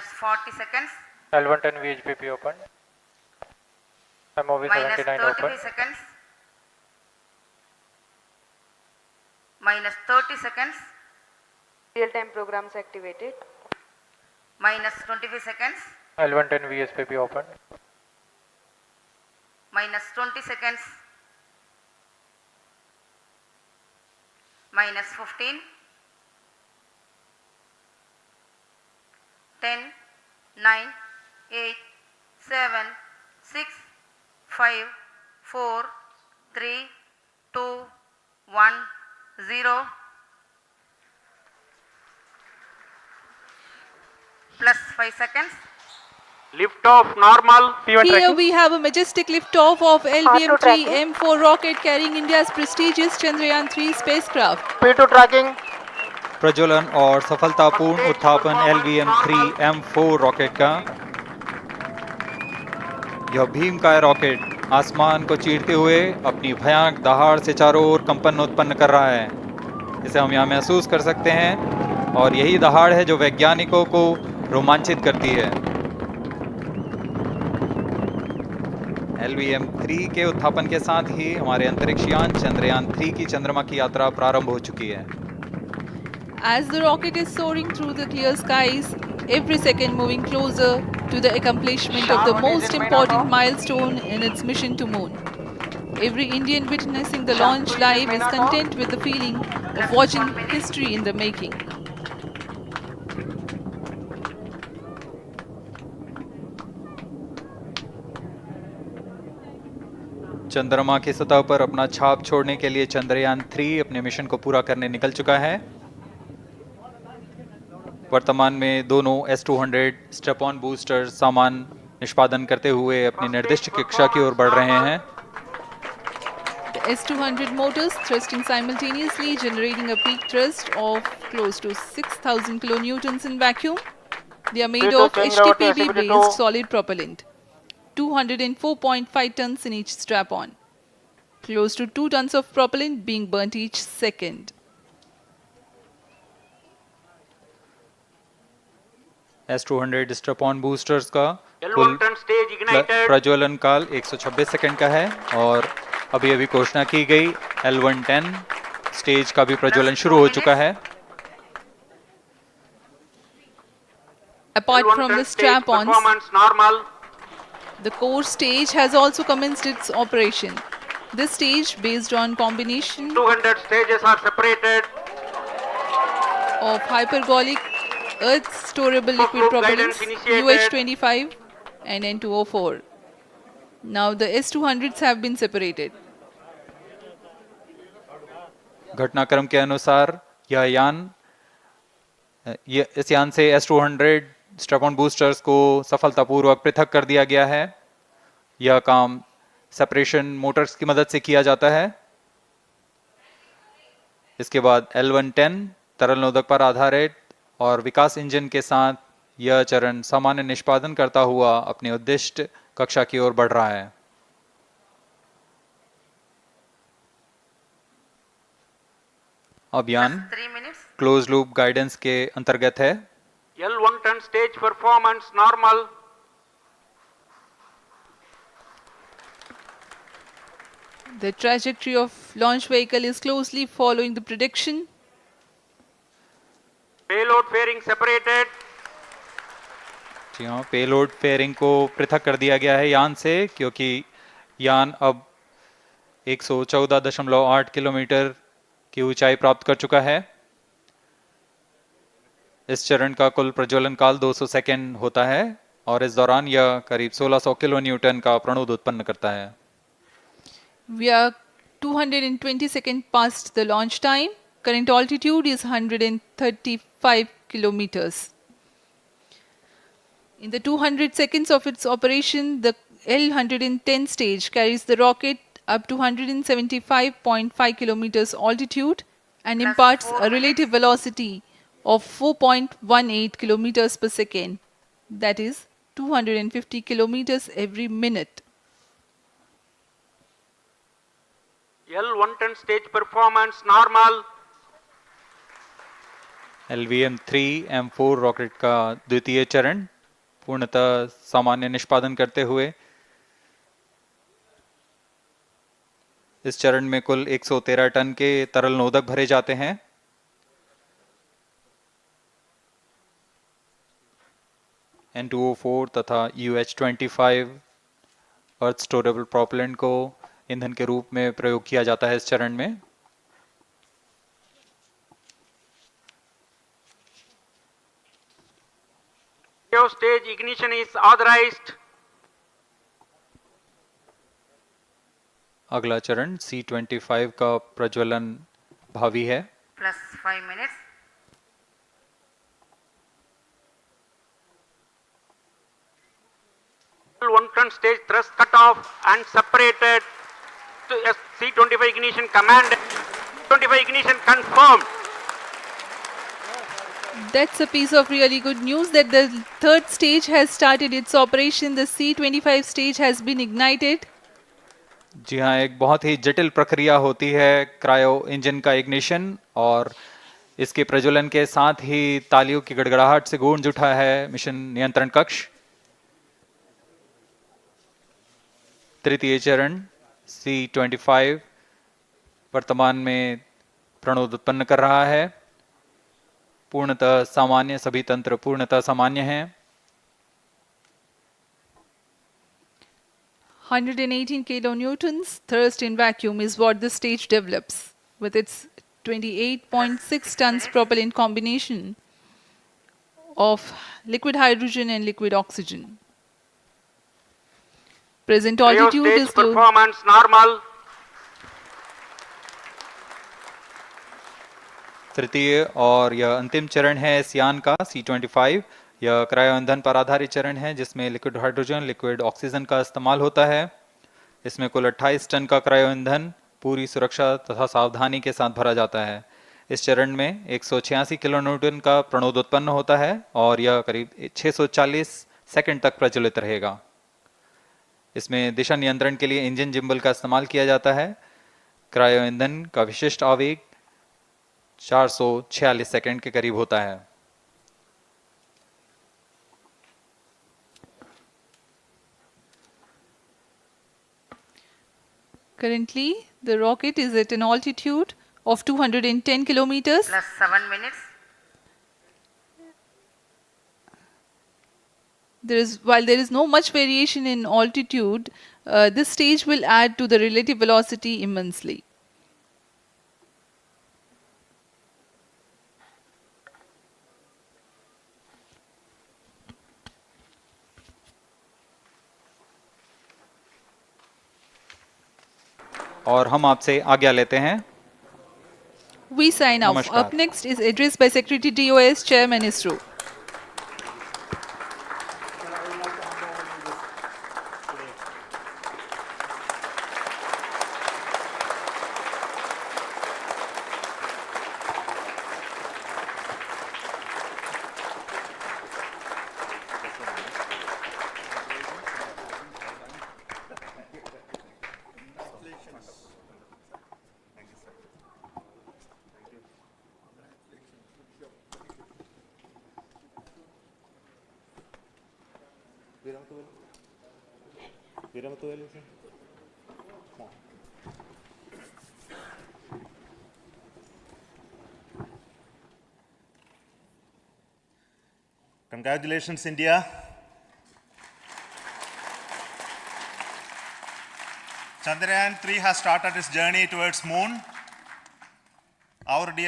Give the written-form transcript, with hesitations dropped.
40 seconds. L110 VHPP open. MOV Minus 79 30 open. seconds. Minus 30 seconds. Real-time programs activated. Minus 25 seconds. L110 VSPP open. Minus 20 seconds. Minus 15. 10, 9, 8, 7, 6, 5, 4, 3, 2, 1, 0. Plus 5 seconds. Lift off normal. P1 Here tracking. we have a majestic liftoff of R2 tracking. LVM-3 M4 rocket carrying India's prestigious Chandrayaan-3 spacecraft. P2 tracking. प्रज्वलन और सफलतापूर्ण उत्थापन LVM-3 M4 rocket का। यह भीमकाय rocket आसमान को चीरते हुए अपनी भयानक दहाड़ से चारों ओर कंपन उत्पन्न कर रहा है। इसे हम यहाँ महसूस कर सकते हैं और यही दहाड़ है जो वैज्ञानिकों को रोमांचित करती है। LVM-3 के उत्थापन के साथ ही हमारे अंतरिक्ष यान चंद्रयान-3 की चंद्रमा की यात्रा प्रारंभ हो चुकी है। As the rocket is soaring through the clear skies, every second moving closer to the accomplishment of the most important milestone in its mission to moon. Every Indian witnessing the launch live is content with the feeling of watching history in the making. चंद्रमा की सतह पर अपना छाप छोड़ने के लिए चंद्रयान-3 अपने मिशन को पूरा करने निकल चुका है। वर्तमान में दोनों S-200 स्टेप ऑन बूस्टर सामान निष्पादन करते हुए अपनी निर्दिष्ट कक्षा की ओर बढ़ रहे हैं। The S-200 motors thrusting simultaneously, generating a peak thrust of close to 6,000 kilonewtons in vacuum. They are made of HTPB-based solid propellant, 204.5 tons in each strap-on. Close to 2 tons of propellant being burnt each second. S-200 step on boosters का L1 कुल turn stage ignited. प्रज्वलन काल 126 second का है और अभी अभी घोषणा की गई L110 स्टेज का भी प्रज्वलन शुरू हो चुका है। Apart L1 from turn the stage strap-ons, performance normal. the core stage has also commenced its operation. This stage, based on combination 200 stages are separated. of hypergolic earth storable liquid Group propellants guidance initiated. UH-25 and N2O4. Now the S-200s have been separated. घटनाक्रम के अनुसार यह यान इस यान से S-200 step on boosters को सफलतापूर्वक पृथक कर दिया गया है। यह काम सेपरेशन मोटर्स की मदद से किया जाता है। इसके बाद L110 तरल नोदक पर आधारित और विकास इंजन के साथ यह चरण सामान्य निष्पादन करता हुआ अपनी उद्दिष्ट कक्षा की ओर बढ़ रहा है। अब यान 3 minutes. क्लोज लूप गाइडेंस के अंतर्गत है। L1 turn stage performance normal. The trajectory of launch vehicle is closely following the prediction. Payload fairing separated. जी हाँ, पेलोड फेयरिंग को पृथक कर दिया गया है यान से, क्योंकि यान अब 114.8 किलोमीटर की ऊंचाई प्राप्त कर चुका है। इस चरण का कुल प्रज्वलन काल 200 सेकेंड होता है और इस दौरान यह करीब 1600 किलो न्यूटन का प्रणोद उत्पन्न करता है। We are 220 seconds past the launch time. Current altitude is 135 kilometers. In the 200 seconds of its operation, the L110 stage carries the rocket up to 175.5 kilometers altitude and Plus imparts 4 a relative velocity of 4.18 kilometers per second. That is 250 kilometers every minute. L1 turn stage performance normal. LVM-3 M4 rocket का द्वितीय चरण पूर्णतः सामान्य निष्पादन करते हुए इस चरण में कुल 113 टन के तरल नोदक भरे जाते हैं। N2O4 तथा UH-25 अर्थ स्टोरेबल प्रोपेलेंट को ईंधन के रूप में प्रयोग किया जाता है इस चरण में। Stage ignition is authorized. अगला चरण C25 का प्रज्वलन भावी है। plus 5 minutes. L1 ton stage thrust cut off and separated to C25 ignition command. 25 ignition confirmed. That's a piece of really good news that the third stage has started its operation. The C25 stage has been ignited. जी हाँ, एक बहुत ही जटिल प्रक्रिया होती है cryo engine का ignition और इसके प्रज्वलन के साथ ही तालियों की गड़गड़ाहट से गूंज उठा है मिशन नियंत्रण कक्ष। तृतीय चरण C25 वर्तमान में प्रणोद उत्पन्न कर रहा है। पूर्णतः सामान्य, सभी तंत्र पूर्णतः सामान्य हैं। 118 kilonewtons thrust in vacuum is what the stage develops with its 28.6 tons propellant combination of liquid hydrogen and liquid oxygen. Present altitude Stage is close. performance normal. तृतीय और यह अंतिम चरण है इस यान का C25। यह क्रायो ईंधन पर आधारित चरण है जिसमें लिक्विड हाइड्रोजन, लिक्विड ऑक्सीजन का इस्तेमाल होता है। इसमें कुल 28 टन का क्रायो ईंधन पूरी सुरक्षा तथा सावधानी के साथ भरा जाता है। इस चरण में 186 किलोन्यूटन का प्रणोद उत्पन्न होता है और यह करीब 640 सेकंड तक प्रज्वलित रहेगा। इसमें दिशा नियंत्रण के लिए इंजन जिम्बल का इस्तेमाल किया जाता है। क्रायो ईंधन का विशिष्ट आवेग 446 सेकंड के करीब होता है। Currently, the rocket is at an altitude of 210 kilometers. plus 7 minutes. While there is no much variation in altitude, this stage will add to the relative velocity immensely. और हम आपसे आज्ञा लेते हैं। We sign off. Namaskar. Up next is address by Secretary DOS, Chairman ISRO. Congratulations, India. Chandrayaan 3 has started its journey towards moon. Our dear